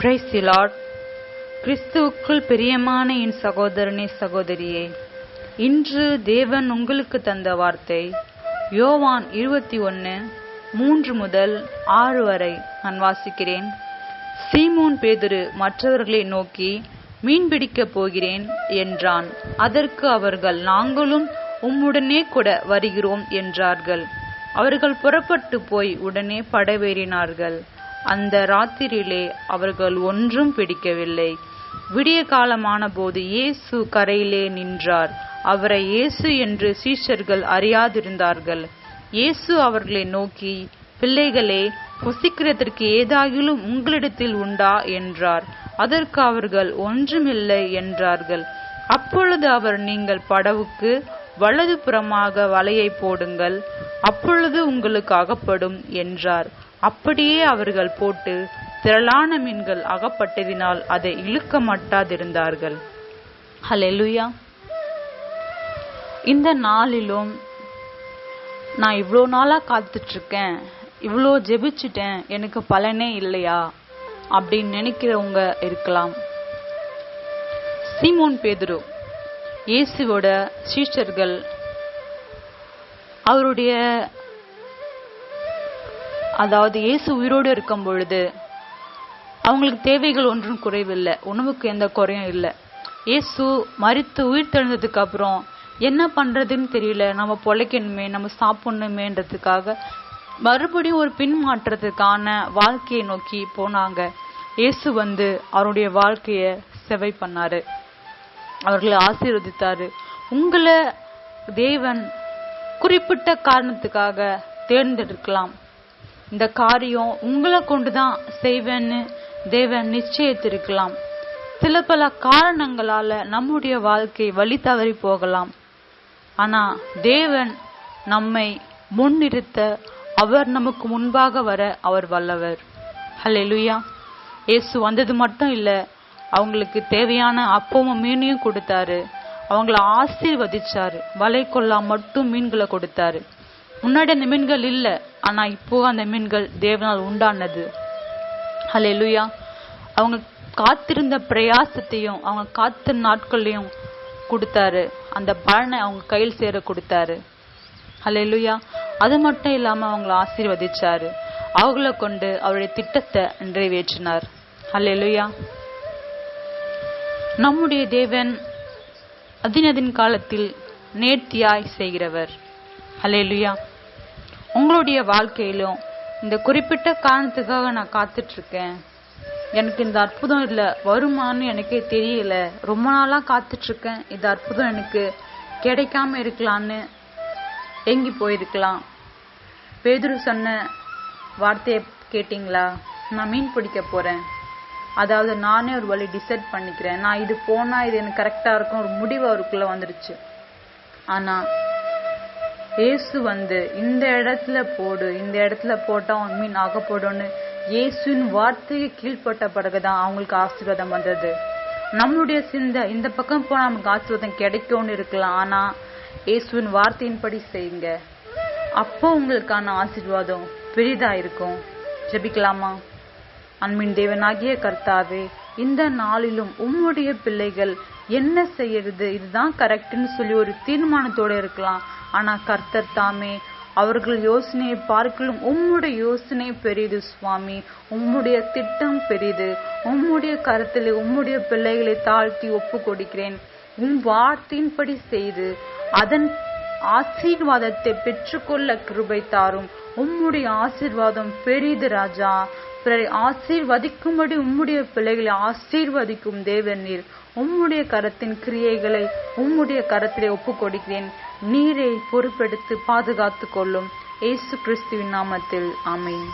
Praise the Lord. கிறிஸ்துவுக்குள் பிரியமான என் சகோதரனே சகோதரியே, இன்று தேவன் உங்களுக்கு தந்த வார்த்தை யோவான் 21:3 முதல் 6 வரை நான் வாசிக்கிறேன். சீமோன் பேதுரு மற்றவர்களை நோக்கி, மீன் பிடிக்கப் போகிறேன் என்றான். அதற்கு அவர்கள், நாங்களும் உம்முடனே கூட வருகிறோம் என்றார்கள். அவர்கள் புறப்பட்டு போய் உடனே படவேறினார்கள். அந்த ராத்திரியிலே அவர்கள் ஒன்றும் பிடிக்கவில்லை. விடிய காலமான போது இயேசு கரையிலே நின்றார். அவரை இயேசு என்று சீஷர்கள் அறியாதிருந்தார்கள். இயேசு அவர்களை நோக்கி, பிள்ளைகளே, புசிக்கிறதற்கு ஏதாகிலும் உங்களிடத்தில் உண்டா என்றார். அதற்கு அவர்கள், ஒன்றுமில்லை என்றார்கள். அப்பொழுது அவர், நீங்கள் படவுக்கு வலது புறமாக வலையை போடுங்கள், அப்பொழுது உங்களுக்கு அகப்படும் என்றார். அப்படியே அவர்கள் போட்டு திரளான மீன்கள் அகப்பட்டதினால் அதை இழுக்க மாட்டாதிருந்தார்கள். ஹல்லேலூயா. இந்த நாளிலும் நான் இவ்வளோ நாளா காத்துட்டு இருக்கேன், இவ்வளோ ஜெபிச்சுட்டேன், எனக்கு பலனே இல்லையா அப்படின்னு நினைக்கிறவங்க இருக்கலாம். சீமோன் பேதுரு இயேசுவோட சீஷர்கள், அவருடைய அதாவது இயேசு உயிரோடு இருக்கும் பொழுது அவங்களுக்கு தேவைகள் ஒன்றும் குறைவில்லை, உணவுக்கு எந்த குறையும் இல்லை. இயேசு மரித்து உயிர் தெழுந்ததுக்கு அப்புறம் என்ன பண்றதுன்னு தெரியல, நம்ம பொழைக்கணுமே, நம்ம சாப்பிடணுமேன்றதுக்காக மறுபடியும் ஒரு பின்மாற்றத்துக்கான வாழ்க்கையை நோக்கி போனாங்க. இயேசு வந்து அவருடைய வாழ்க்கைய செவை பண்ணாரு, அவர்களை ஆசீர்வதித்தாரு. உங்களை தேவன் குறிப்பிட்ட காரணத்துக்காக தேர்ந்தெடுக்கலாம். இந்த காரியம் உங்களை கொண்டுதான் செய்வேன்னு தேவன் நிச்சயித்திருக்கலாம். சில பல காரணங்களால நம்முடைய வாழ்க்கை வழி தவறி போகலாம். ஆனா தேவன் நம்மை முன்னிறுத்த, அவர் நமக்கு முன்பாக வர அவர் வல்லவர். ஹல்லேலூயா. இயேசு வந்தது மட்டும் இல்ல, அவங்களுக்கு தேவையான அப்பமும் மீனையும் கொடுத்தாரு, அவங்கள ஆசீர்வதிச்சாரு, வலை கொள்ளா மட்டும் மீன்களை கொடுத்தாரு. முன்னாடி அந்த மீன்கள் இல்ல, ஆனா இப்போ அந்த மீன்கள் தேவனால் உண்டானது. ஹல்லேலூயா. அவங்க காத்திருந்த பிரயாசத்தையும் அவங்க காத்த நாட்களையும் கொடுத்தாரு, அந்த பலனை அவங்க கையில் சேர கொடுத்தாரு. ஹல்லேலூயா. அது மட்டும் இல்லாம அவங்களை ஆசீர்வதிச்சாரு, அவங்கள கொண்டு அவருடைய திட்டத்தை நிறைவேற்றினார். ஹல்லேலூயா. நம்முடைய தேவன் அதினதின் காலத்தில் நேர்த்தியாய் செய்கிறவர். ஹல்லேலூயா. உங்களுடைய வாழ்க்கையிலும் இந்த குறிப்பிட்ட காரணத்துக்காக நான் காத்துட்டு இருக்கேன், எனக்கு இந்த அற்புதம் இல்ல வருமானு எனக்கே தெரியல, ரொம்ப நாளா காத்துட்டு இருக்கேன், இந்த அற்புதம் எனக்கு கிடைக்காம இருக்கலான்னு எங்கி போயிருக்கலாம். பேதுரு சொன்ன வார்த்தையை கேட்டீங்களா? நான் மீன் பிடிக்க போறேன், அதாவது நானே ஒரு வழி டிசைட் பண்ணிக்கிறேன், நான் இது போனா இது எனக்கு கரெக்டா இருக்கும், ஒரு முடிவு அவருக்குள்ள வந்துருச்சு. ஆனா இயேசு வந்து இந்த இடத்துல போடு, இந்த இடத்துல போட்டா அவன் மீன் ஆகப்படும்னு இயேசுவின் வார்த்தையை கீழ்பட்ட பிறகுதான் அவங்களுக்கு ஆசீர்வாதம் வந்தது. நம்மளுடைய சிந்தை இந்த பக்கம் போனா நமக்கு ஆசீர்வாதம் கிடைக்கும்னு இருக்கலாம், ஆனா இயேசுவின் வார்த்தையின்படி செய்யுங்க, அப்போ உங்களுக்கான ஆசீர்வாதம் பெரிதா இருக்கும். ஜெபிக்கலாமா? அன்பின் தேவனாகிய கர்த்தாவே, இந்த நாளிலும் உம்முடைய பிள்ளைகள் என்ன செய்யறது, இதுதான் கரெக்ட்னு சொல்லி ஒரு தீர்மானத்தோட இருக்கலாம். ஆனா கர்த்தர் தாமே அவர்கள் யோசனையை பார்க்கலும் உம்முடைய யோசனை பெரிது சுவாமி, உம்முடைய திட்டம் பெரிது. உம்முடைய கருத்திலே உம்முடைய பிள்ளைகளை தாழ்த்தி ஒப்பு கொடுக்கிறேன். உம் வார்த்தையின்படி செய்து அதன் ஆசீர்வாதத்தை பெற்றுக்கொள்ள கிருபை தாரும். உம்முடைய ஆசீர்வாதம் பெரிது ராஜா. ஆசீர்வதிக்கும்படி உம்முடைய பிள்ளைகளை ஆசீர்வதிக்கும் தேவன் நீர். உம்முடைய கரத்தின் கிரியைகளை உம்முடைய கரத்திலே ஒப்பு கொடுக்கிறேன். நீரை பொறுப்பெடுத்து பாதுகாத்து கொள்ளும். இயேசு கிறிஸ்துவின் நாமத்தில் ஆமென்.